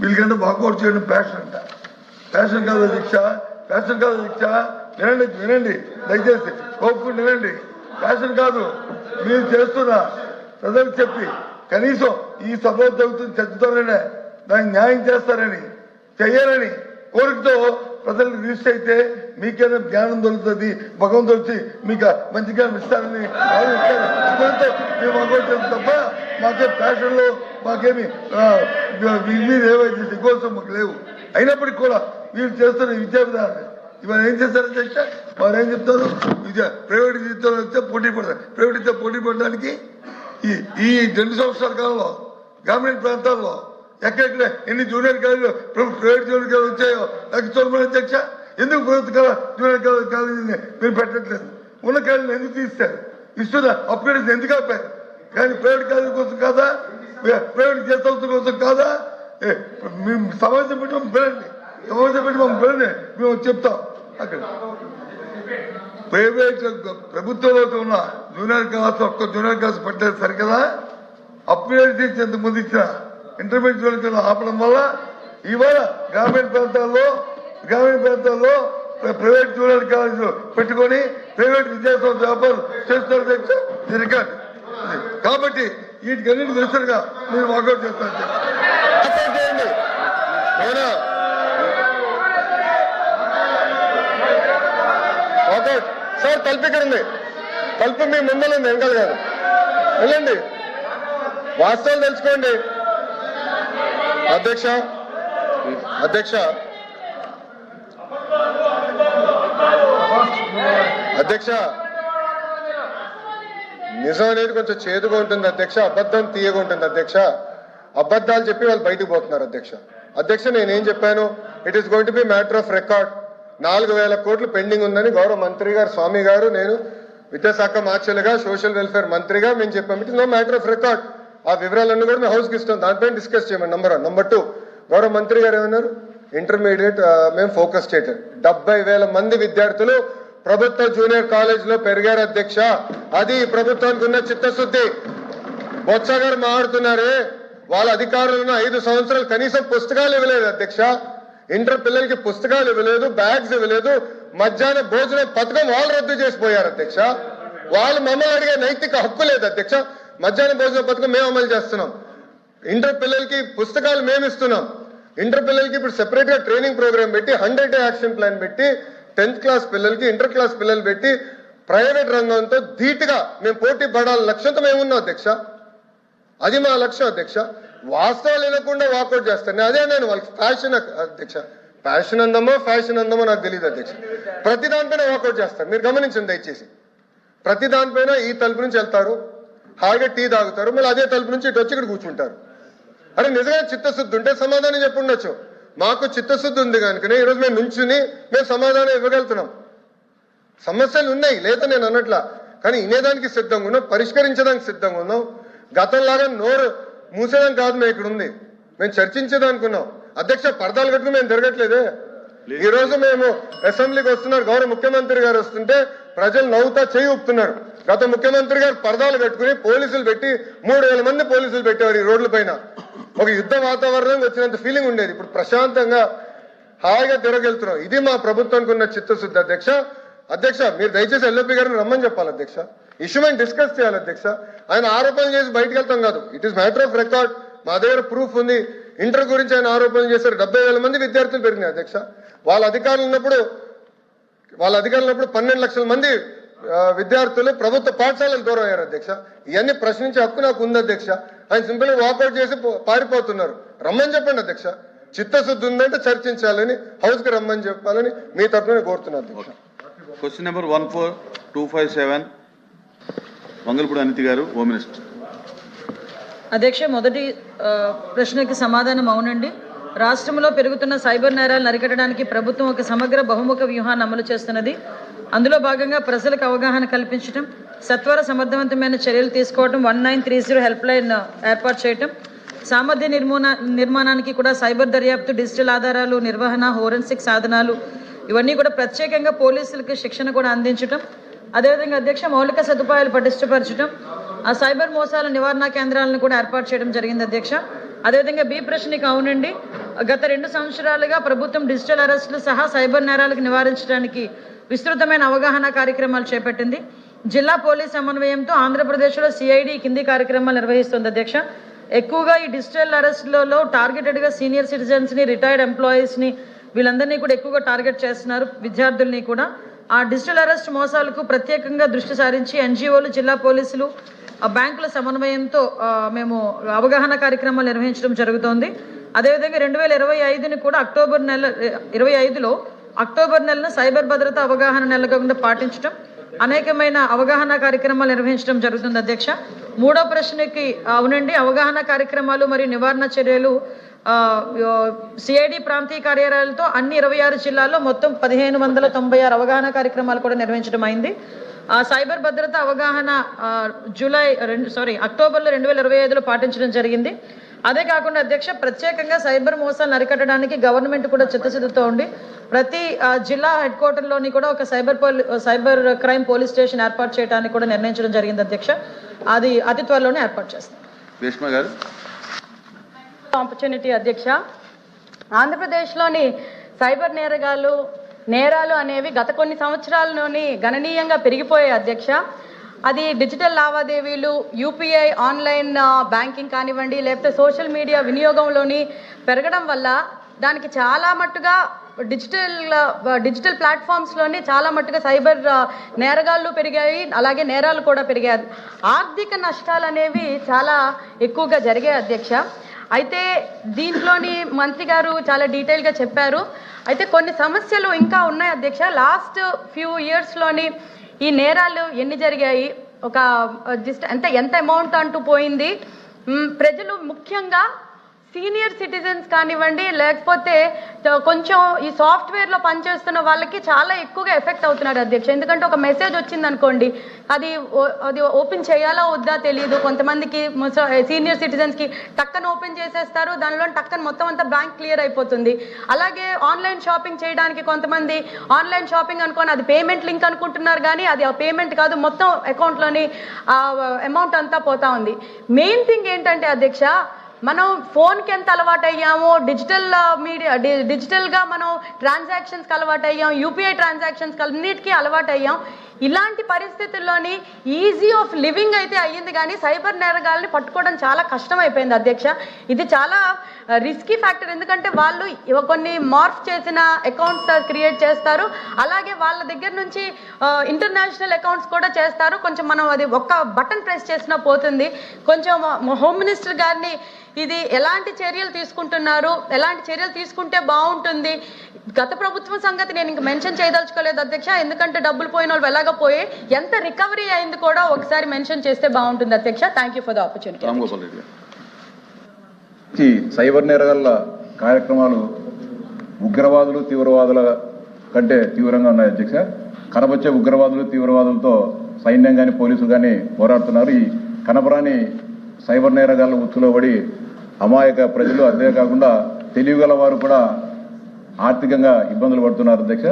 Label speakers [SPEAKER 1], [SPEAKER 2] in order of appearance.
[SPEAKER 1] వీళ్ళకంటే walkout చేయడం passion అంట. Passion కాదు దీక్ష, ప్యాషన్ కాదు దీక్ష. వినండి వినండి, దయచేసి కోపుకుని వినండి. ప్యాషన్ కాదు, మీరు చేస్తున్న ప్రజలకు చెప్పి కనీసం ఈ సభ జరుగుతుంది చర్చతోనే దానికి న్యాయం చేస్తారని చెయ్యాలని కోరికతో ప్రజలకు రిజిస్టర్ అయితే మీకేదో జ్ఞానం దొరుకుతుంది, భగవంతుడు వచ్చి మీకు మంచి జ్ఞానం ఇస్తారని మేము అనుకుంటాం తప్ప మాకే ప్యాషన్లో మాకేమి మీరు ఏవైతే దిగోసం మాకు లేవు. అయినప్పటికీ కూడా వీళ్ళు చేస్తున్న విద్యా విధానం ఇవాళ ఏం చేస్తారని చెప్తే వారు ఏం చెప్తారు, ప్రైవేట్ జీవితంలో వస్తే పోటీ పడతారు. ప్రైవేట్ ఇస్తే పోటీ పడడానికి ఈ 2 సంవత్సరాల కాలంలో గ్రామీణ ప్రాంతాల్లో ఎక్కడెక్కడ ఎన్ని జూనియర్ కాలేజీలు ప్రైవేట్ జూనియర్ కాలేజీలు వచ్చాయో నాకు చూడమని అధ్యక్ష. ఎందుకు ప్రభుత్వ జూనియర్ కాలేజీని మీరు పెట్టట్లేదు? ఉన్న కాలేజీని ఎందుకు తీస్తారు? ఇస్తున్న అప్గ్రేడేషన్ ఎందుకు ఆపారు? కానీ ప్రైవేట్ కాలేజీ కోసం కాదా, ప్రైవేట్ విద్యా సంస్థల కోసం కాదా? మేము సమాజం పెట్టి మమ్మల్ని పిలండి, సమాజం పెట్టి మమ్మల్ని పిలండి, మేము చెప్తాం. అక్కడ ప్రైవేట్ ప్రభుత్వంలో ఉన్న జూనియర్ క్లాస్ ఒక్క జూనియర్ క్లాస్ పెట్టలేదు సరికదా? అప్గ్రేడ్ చేసి ఎంతమంది ఇచ్చిన ఇంటర్మీడియట్ జూనియర్ ఆపడం వల్ల ఇవాళ గ్రామీణ ప్రాంతాల్లో ప్రైవేట్ జూనియర్ కాలేజీలు పెట్టుకొని ప్రైవేట్ విద్యాసంస్థ వ్యాపారం చేస్తున్నారు రికార్డు. కాబట్టి వీటికన్నిటి దృష్టిగా మీరు వాకౌట్ చేస్తారు.
[SPEAKER 2] సార్ తలుపు ఇక్కడ ఉంది, తలుపు మీ ముందర ఉంది, వెనకాల కాదు. వెళ్ళండి, వాస్తవాలు తెలుసుకోండి. అధ్యక్ష అధ్యక్ష అధ్యక్ష నిజం అనేది కొంచెం చేదుగా ఉంటుంది అధ్యక్ష, అబద్ధం తీయగా ఉంటుంది అధ్యక్ష. అబద్ధాలు చెప్పి వాళ్ళు బయటకు పోతున్నారు అధ్యక్ష. అధ్యక్ష నేనేం చెప్పాను, it is going to be matter of record. 4,000 కోట్లు పెండింగ్ ఉందని గౌరవ మంత్రి గారు స్వామి గారు, నేను విద్యాశాఖ మార్చలుగా సోషల్ వెల్ఫేర్ మంత్రిగా మేము చెప్పాము. It is no matter of record. ఆ వివరాలన్నీ కూడా మేము హౌస్కి ఇస్తాం, దానిపైన డిస్కస్ చేయమని. నంబర్ 1. నంబర్ 2, గౌరవ మంత్రి గారు ఏమన్నారు, ఇంటర్మీడియట్ మేము ఫోకస్ చేయటం. 70,000 మంది విద్యార్థులు ప్రభుత్వ జూనియర్ కాలేజీలో పెరిగారు అధ్యక్ష. అది ప్రభుత్వానికి ఉన్న చిత్తశుద్ధి. బొత్స గారు మాట్లాడుతున్నారే, వాళ్ళ అధికారులు ఉన్న 5 సంవత్సరాలు కనీసం పుస్తకాలు ఇవ్వలేదు అధ్యక్ష. ఇంటర్ పిల్లలకి పుస్తకాలు ఇవ్వలేదు, బ్యాగ్స్ ఇవ్వలేదు, మధ్యాహ్న భోజన పథకం వాళ్ళు రద్దు చేసిపోయారు అధ్యక్ష. వాళ్ళు మమ్మల్ని అడిగే నైతిక హక్కు లేదు అధ్యక్ష. మధ్యాహ్న భోజన పథకం మేము అమలు చేస్తున్నాం, ఇంటర్ పిల్లలకి పుస్తకాలు మేము ఇస్తున్నాం. ఇంటర్ పిల్లలకి ఇప్పుడు సెపరేట్ గా ట్రైనింగ్ ప్రోగ్రామ్ పెట్టి 100-day యాక్షన్ ప్లాన్ పెట్టి 10th క్లాస్ పిల్లలకి ఇంటర్ క్లాస్ పిల్లలు పెట్టి ప్రైవేట్ రంగంతో ధీటుగా మేము పోటీ పడాలి లక్ష్యంతో మేము ఉన్నాం అధ్యక్ష. అది మా లక్ష్యం అధ్యక్ష. వాస్తవాలు వినకుండా వాకౌట్ చేస్తాను. అదే నేను వాళ్ళకి ఫ్యాషన్ అధ్యక్ష, ఫ్యాషన్ అందమో ఫ్యాషన్ అందమో నాకు తెలియదు అధ్యక్ష. ప్రతి దానిపైన వాకౌట్ చేస్తారు, మీరు గమనించండి దయచేసి. ప్రతి దానిపైన ఈ తలుపు నుంచి వెళ్తారు, హాయిగా టీ తాగుతారు, మళ్ళీ అదే తలుపు నుంచి ఇటు వచ్చి ఇక్కడ కూర్చుంటారు. అరే నిజంగా చిత్తశుద్ధి ఉంటే సమాధానం చెప్పుండొచ్చు. మాకు చిత్తశుద్ధి ఉంది కనుకనే ఈరోజు మేము నుంచుని మేము సమాధానం ఇవ్వగలుగుతున్నాం. సమస్యలు ఉన్నాయి లేదా నేను అన్నట్లా, కానీ వినేదానికి సిద్ధంగా ఉన్నాం, పరిష్కరించడానికి సిద్ధంగా ఉన్నాం. గతంలాగా నోరు మూసేదానికి కాదు మేము ఇక్కడ ఉంది, మేము చర్చించేదానికి ఉన్నాం అధ్యక్ష. పరదాలు కట్టుకుని మేము తిరగట్లేదే. ఈ రోజు మేము అసెంబ్లీకి వస్తున్నారు, గౌరవ ముఖ్యమంత్రి గారు వస్తుంటే ప్రజలు నవ్వుతా చేయి ఊపుతున్నారు. గత ముఖ్యమంత్రి గారు పరదాలు కట్టుకుని పోలీసులు పెట్టి 3,000 మంది పోలీసులు పెట్టేవారు ఈ రోడ్ల పైన. ఒక యుద్ధ వాతావరణం వచ్చినంత ఫీలింగ్ ఉండేది. ఇప్పుడు ప్రశాంతంగా హాయిగా తిరగెళ్తున్నాం. ఇది మా ప్రభుత్వానికి ఉన్న చిత్తశుద్ధి అధ్యక్ష. అధ్యక్ష మీరు దయచేసి ఎల్ఓపి గారిని రమ్మని చెప్పాలి అధ్యక్ష. ఇష్యూ మేము డిస్కస్ చేయాలి అధ్యక్ష. ఆయన ఆరోపణలు చేసి బయటకు వెళ్తాం కాదు, it is matter of record. మా దగ్గర ప్రూఫ్ ఉంది. ఇంటర్ గురించి ఆయన ఆరోపణలు చేశారు. 70,000 మంది విద్యార్థులు పెరిగినాయి అధ్యక్ష. వాళ్ళ అధికారులు ఉన్నప్పుడు 12 లక్షల మంది విద్యార్థులు ప్రభుత్వ పాఠశాలకు దూరం అయ్యారు అధ్యక్ష. ఇవన్నీ ప్రశ్నించే హక్కు నాకు ఉంది అధ్యక్ష. ఆయన సింపుల్ గా వాకౌట్ చేసి పారిపోతున్నారు. రమ్మని చెప్పండి అధ్యక్ష. చిత్తశుద్ధి ఉందంటే చర్చించాలని, హౌస్ కి రమ్మని చెప్పాలని మీ తరఫున కోరుతున్నాను అధ్యక్ష.
[SPEAKER 3] క్వశ్చన్ నెంబర్ 14257 మంగళపూడి అనితి గారు, హోమ్ మినిస్టర్.
[SPEAKER 4] అధ్యక్ష మొదటి ప్రశ్నకి సమాధానం అవునండి. రాష్ట్రంలో పెరుగుతున్న సైబర్ నేరాలను అరికట్టడానికి ప్రభుత్వం ఒక సమగ్ర బహుముఖ వ్యూహాన్ని అమలు చేస్తున్నది. అందులో భాగంగా ప్రజలకు అవగాహన కల్పించడం, సత్వర సమర్థవంతమైన చర్యలు తీసుకోవడం, 1930 హెల్ప్ లైన్ ఏర్పాటు చేయటం, సామర్థ్య నిర్మాణానికి కూడా సైబర్ దర్యాప్తు, డిజిటల్ ఆధారాలు నిర్వహణ, ఫోరెన్సిక్ సాధనాలు ఇవన్నీ కూడా ప్రత్యేకంగా పోలీసులకు శిక్షణ కూడా అందించడం, అదేవిధంగా అధ్యక్ష మౌలిక సదుపాయాలు పటిష్టపరచడం, ఆ సైబర్ మోసాల నివారణ కేంద్రాలను కూడా ఏర్పాటు చేయడం జరిగింది అధ్యక్ష. అదేవిధంగా బి ప్రశ్నకి అవునండి, గత 2 సంవత్సరాలుగా ప్రభుత్వం డిజిటల్ అరెస్టులు సహా సైబర్ నేరాలకు నివారించడానికి విస్తృతమైన అవగాహన కార్యక్రమాలు చేపట్టింది. జిల్లా పోలీస్ సమన్వయంతో ఆంధ్రప్రదేశ్లో సిఐడి కింది కార్యక్రమాలు నిర్వహిస్తుంది అధ్యక్ష. ఎక్కువగా ఈ డిజిటల్ అరెస్టులలో టార్గెటెడ్గా సీనియర్ సిటిజన్స్ని, రిటైర్డ్ ఎంప్లాయీస్ని, వీళ్ళందరినీ కూడా ఎక్కువగా టార్గెట్ చేస్తున్నారు, విద్యార్థుల్ని కూడా. ఆ డిజిటల్ అరెస్ట్ మోసాలకు ప్రత్యేకంగా దృష్టి సారించి ఎన్జిఓలు, జిల్లా పోలీసులు, బ్యాంకుల సమన్వయంతో మేము అవగాహన కార్యక్రమాలు నిర్వహించడం జరుగుతోంది. అదేవిధంగా 2025ని కూడా అక్టోబర్ 25లో సైబర్ భద్రత అవగాహన నెలగా పాటించడం, అనేకమైన అవగాహన కార్యక్రమాలు నిర్వహించడం జరుగుతుంది అధ్యక్ష. 3వ ప్రశ్నకి అవునండి, అవగాహన కార్యక్రమాలు మరియు నివారణ చర్యలు సిఐడి ప్రాంతీయ కార్యాలయాలతో అన్ని 26 జిల్లాల్లో మొత్తం 1596 అవగాహన కార్యక్రమాలు కూడా నిర్వహించడం అయింది. సైబర్ భద్రత అవగాహన అక్టోబర్లో 2025లో పాటించడం జరిగింది. అదే కాకుండా అధ్యక్ష, ప్రత్యేకంగా సైబర్ మోసాలను అరికట్టడానికి గవర్నమెంట్ కూడా చిత్తశుద్ధితో ఉండి ప్రతి జిల్లా హెడ్ క్వార్టర్లోని కూడా ఒక సైబర్ క్రైమ్ పోలీస్ స్టేషన్ ఏర్పాటు చేయడానికి కూడా నిర్ణయించడం జరిగింది అధ్యక్ష. అది అతి త్వరలోనే ఏర్పాటు చేస్తాం.
[SPEAKER 3] రేష్మ గారు.
[SPEAKER 5] ఆపర్చునిటీ అధ్యక్ష, ఆంధ్రప్రదేశ్లోని సైబర్ నేరాలు అనేవి గత కొన్ని సంవత్సరాల్లోని గణనీయంగా పెరిగిపోయాయి అధ్యక్ష. అది డిజిటల్ లావాదేవీలు, యూపీఐ, ఆన్లైన్ బ్యాంకింగ్ కానివ్వండి, లేకపోతే సోషల్ మీడియా వినియోగంలోని పెరగడం వల్ల దానికి చాలా మట్టుగా డిజిటల్ ప్లాట్ఫామ్స్లోని చాలా మట్టుగా సైబర్ నేరగాళ్ళు పెరిగాయి, అలాగే నేరాలు కూడా పెరిగాయి. ఆర్థిక నష్టాలు అనేవి చాలా ఎక్కువగా జరిగాయి అధ్యక్ష. అయితే దీంట్లోని మంత్రి గారు చాలా డీటెయిల్గా చెప్పారు. అయితే కొన్ని సమస్యలు ఇంకా ఉన్నాయి అధ్యక్ష. లాస్ట్ ఫ్యూ ఇయర్స్లోని ఈ నేరాలు ఎన్ని జరిగాయి, ఒక ఎంత అమౌంట్ అంటూ పోయింది. ప్రజలు ముఖ్యంగా సీనియర్ సిటిజన్స్ కానివ్వండి, లేకపోతే కొంచెం ఈ సాఫ్ట్వేర్లో పనిచేస్తున్న వాళ్ళకి చాలా ఎక్కువగా ఎఫెక్ట్ అవుతున్నారు అధ్యక్ష. ఎందుకంటే ఒక మెసేజ్ వచ్చింది అనుకోండి, అది ఓపెన్ చేయాలా వద్దా తెలియదు. కొంతమందికి సీనియర్ సిటిజన్స్కి టక్కన ఓపెన్ చేసేస్తారు, దానిలో టక్కన మొత్తం అంతా బ్యాంక్ క్లియర్ అయిపోతుంది. అలాగే ఆన్లైన్ షాపింగ్ చేయడానికి కొంతమంది ఆన్లైన్ షాపింగ్ అనుకోని అది పేమెంట్ లింక్ అనుకుంటున్నారు, కానీ అది ఆ పేమెంట్ కాదు, మొత్తం అకౌంట్లోని అమౌంట్ అంతా పోతా ఉంది. మెయిన్ థింగ్ ఏంటంటే అధ్యక్ష, మనం ఫోన్కి ఎంత అలవాటు అయ్యామో, డిజిటల్గా మనం ట్రాన్సాక్షన్స్కి అలవాటు అయ్యాం, యూపీఐ ట్రాన్సాక్షన్స్కి అన్నిటికీ అలవాటు అయ్యాం. ఇలాంటి పరిస్థితుల్లోని ఈజీ ఆఫ్ లివింగ్ అయితే అయ్యింది, కానీ సైబర్ నేరగాల్ని పట్టుకోవడం చాలా కష్టం అయిపోయింది అధ్యక్ష. ఇది చాలా రిస్కీ ఫ్యాక్టర్, ఎందుకంటే వాళ్ళు కొన్ని మార్ఫ్ చేసిన అకౌంట్స్ క్రియేట్ చేస్తారు, అలాగే వాళ్ళ దగ్గర నుంచి ఇంటర్నేషనల్ అకౌంట్స్ కూడా చేస్తారు. కొంచెం మనం అది ఒక్క బటన్ ప్రెస్ చేసినా పోతుంది. కొంచెం హోమ్ మినిస్టర్ గారిని ఇది ఎలాంటి చర్యలు తీసుకుంటున్నారు, ఎలాంటి చర్యలు తీసుకుంటే బాగుంటుంది. గత ప్రభుత్వం సంగతి నేను ఇంక మెన్షన్ చేయదలుచుకోలేదు అధ్యక్ష, ఎందుకంటే డబ్బులు పోయిన వాళ్ళు ఎలాగ పోయి ఎంత రికవరీ అయింది కూడా ఒకసారి మెన్షన్ చేస్తే బాగుంటుంది అధ్యక్ష. Thank you for the opportunity.
[SPEAKER 6] Cyber నేరగాళ్ల కార్యక్రమాలు ఉగ్రవాదులు, తీవ్రవాదుల కంటే తీవ్రంగా ఉన్నాయి అధ్యక్ష. కనబొచ్చే ఉగ్రవాదులు, తీవ్రవాదులతో సైన్యం కానీ పోలీసులు కానీ పోరాడుతున్నారు. ఈ కనబరాని సైబర్ నేరగాళ్ల ఉచ్చులో పడి అమాయక ప్రజలు, అంతేకాకుండా తెలివిగల వారు కూడా ఆర్థికంగా ఇబ్బందులు పడుతున్నారు అధ్యక్ష.